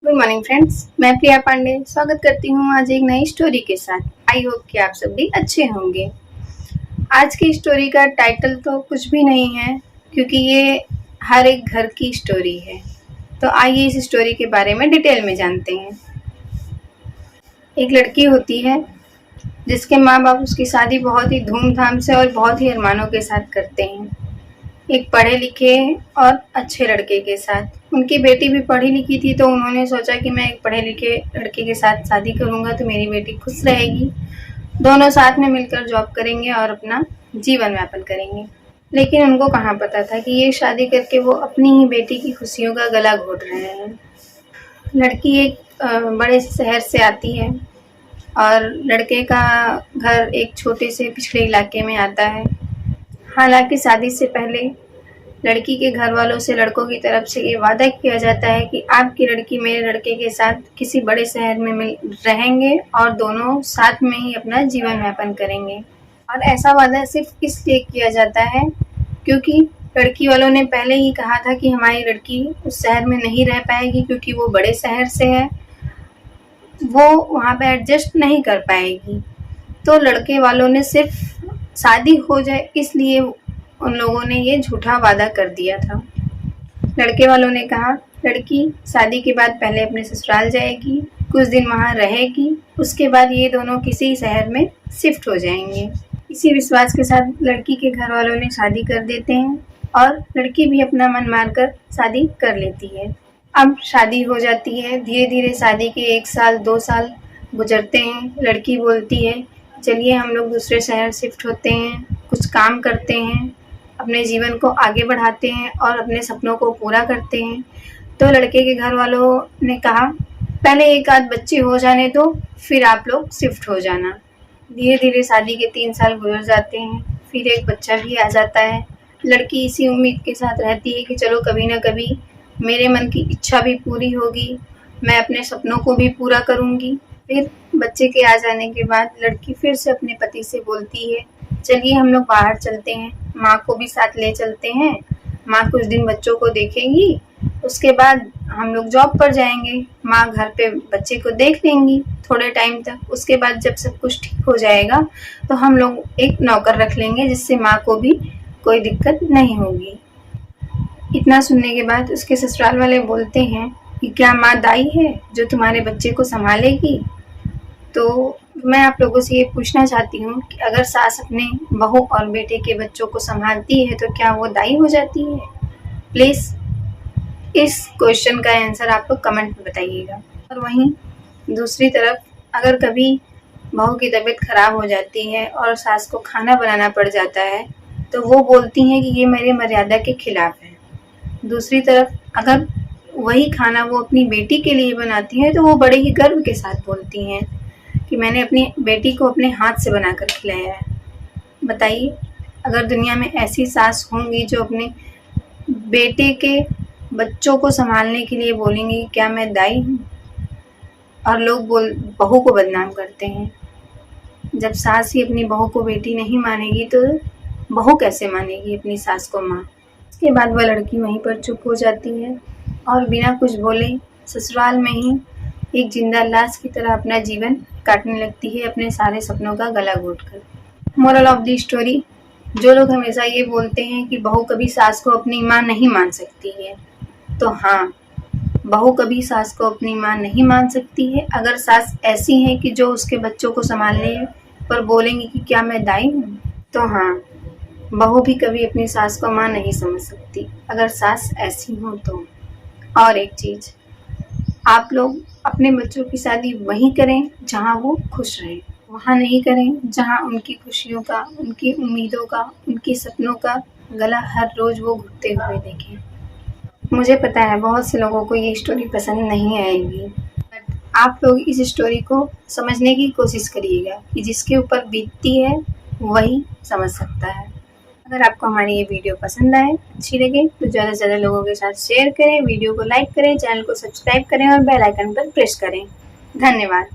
Good morning friends, मैं प्रिया पांडे स्वागत करती हूँ आज एक नई स्टोरी के साथ। आई होप कि आप सब भी अच्छे होंगे। आज की स्टोरी का टाइटल तो कुछ भी नहीं है क्योंकि ये हर एक घर की स्टोरी है। तो आइए इस स्टोरी के बारे में डिटेल में जानते हैं। एक लड़की होती है जिसके माँ बाप उसकी शादी बहुत ही धूमधाम से और बहुत ही अरमानों के साथ करते हैं, एक पढ़े लिखे और अच्छे लड़के के साथ। उनकी बेटी भी पढ़ी लिखी थी तो उन्होंने सोचा कि मैं एक पढ़े लिखे लड़के के साथ शादी करूंगा तो मेरी बेटी खुश रहेगी, दोनों साथ में मिलकर जॉब करेंगे और अपना जीवन यापन करेंगे। लेकिन उनको कहाँ पता था कि ये शादी करके वो अपनी ही बेटी की खुशियों का गला घोट रहे हैं। लड़की एक बड़े शहर से आती है और लड़के का घर एक छोटे से पिछड़े इलाके में आता है। हालांकि शादी से पहले लड़की के घर वालों से लड़कों की तरफ से ये वादा किया जाता है कि आपकी लड़की मेरे लड़के के साथ किसी बड़े शहर में मिल रहेंगे और दोनों साथ में ही अपना जीवन यापन करेंगे। और ऐसा वादा सिर्फ इसलिए किया जाता है क्योंकि लड़की वालों ने पहले ही कहा था कि हमारी लड़की उस शहर में नहीं रह पाएगी क्योंकि वो बड़े शहर से है, वो वहाँ पे एडजस्ट नहीं कर पाएगी। तो लड़के वालों ने सिर्फ शादी हो जाए इसलिए उन लोगों ने ये झूठा वादा कर दिया था। लड़के वालों ने कहा लड़की शादी के बाद पहले अपने ससुराल जाएगी, कुछ दिन वहाँ रहेगी, उसके बाद ये दोनों किसी शहर में शिफ्ट हो जाएंगे। इसी विश्वास के साथ लड़की के घर वालों ने शादी कर देते हैं और लड़की भी अपना मन मारकर शादी कर लेती है। अब शादी हो जाती है, धीरे धीरे शादी के 1 साल 2 साल गुजरते हैं। लड़की बोलती है चलिए हम लोग दूसरे शहर शिफ्ट होते हैं, कुछ काम करते हैं, अपने जीवन को आगे बढ़ाते हैं और अपने सपनों को पूरा करते हैं। तो लड़के के घर वालों ने कहा पहले एक आध बच्चे हो जाने दो, फिर आप लोग शिफ्ट हो जाना। धीरे धीरे शादी के 3 साल गुजर जाते हैं, फिर एक बच्चा भी आ जाता है। लड़की इसी उम्मीद के साथ रहती है कि चलो कभी ना कभी मेरे मन की इच्छा भी पूरी होगी, मैं अपने सपनों को भी पूरा करूँगी। फिर बच्चे के आ जाने के बाद लड़की फिर से अपने पति से बोलती है चलिए हम लोग बाहर चलते हैं, माँ को भी साथ ले चलते हैं, माँ कुछ दिन बच्चों को देखेंगी, उसके बाद हम लोग जॉब पर जाएंगे, माँ घर पे बच्चे को देख लेंगी थोड़े टाइम तक। उसके बाद जब सब कुछ ठीक हो जाएगा तो हम लोग एक नौकर रख लेंगे जिससे माँ को भी कोई दिक्कत नहीं होगी। इतना सुनने के बाद उसके ससुराल वाले बोलते हैं कि क्या माँ दाई है जो तुम्हारे बच्चे को संभालेगी? तो मैं आप लोगों से ये पूछना चाहती हूँ कि अगर सास अपने बहू और बेटे के बच्चों को संभालती है तो क्या वो दाई हो जाती है? प्लीज़ इस क्वेश्चन का आंसर आप लोग कमेंट में बताइएगा। और वहीं दूसरी तरफ अगर कभी बहू की तबीयत खराब हो जाती है और सास को खाना बनाना पड़ जाता है तो वो बोलती हैं कि ये मेरे मर्यादा के खिलाफ है। दूसरी तरफ अगर वही खाना वो अपनी बेटी के लिए बनाती हैं तो वो बड़े ही गर्व के साथ बोलती हैं कि मैंने अपनी बेटी को अपने हाथ से बनाकर खिलाया है। बताइए अगर दुनिया में ऐसी सास होंगी जो अपने बेटे के बच्चों को संभालने के लिए बोलेंगी क्या मैं दाई हूँ? और लोग बहू को बदनाम करते हैं। जब सास ही अपनी बहू को बेटी नहीं मानेगी तो बहू कैसे मानेगी अपनी सास को माँ? उसके बाद वह लड़की वहीं पर चुप हो जाती है और बिना कुछ बोले ससुराल में ही एक जिंदा लाश की तरह अपना जीवन काटने लगती है, अपने सारे सपनों का गला Ghotkar. Moral of the story, जो लोग हमेशा ये बोलते हैं कि बहू कभी सास को अपनी माँ नहीं मान सकती है, तो हाँ, बहू कभी सास को अपनी माँ नहीं मान सकती है। अगर सास ऐसी है कि जो उसके बच्चों को संभालने पर बोलेंगी कि क्या मैं दाई हूँ, तो हाँ, बहू भी कभी अपनी सास को माँ नहीं समझ सकती अगर सास ऐसी हो तो। और एक चीज़, आप लोग अपने बच्चों की शादी वहीं करें जहां वो खुश रहें, वहां नहीं करें जहां उनकी खुशियों का, उनकी उम्मीदों का, उनके सपनों का गला हर रोज़ वो घुटते हुए देखें। मुझे पता है बहुत से लोगों को ये स्टोरी पसंद नहीं आएगी, बट आप लोग इस स्टोरी को समझने की कोशिश करिएगा कि जिसके ऊपर बीतती है वही समझ सकता है। अगर आपको हमारी ये वीडियो पसंद आए, अच्छी लगे तो ज़्यादा से ज़्यादा लोगों के साथ शेयर करें, वीडियो को लाइक करें, चैनल को सब्सक्राइब करें और बेल आइकन पर प्रेस करें। धन्यवाद।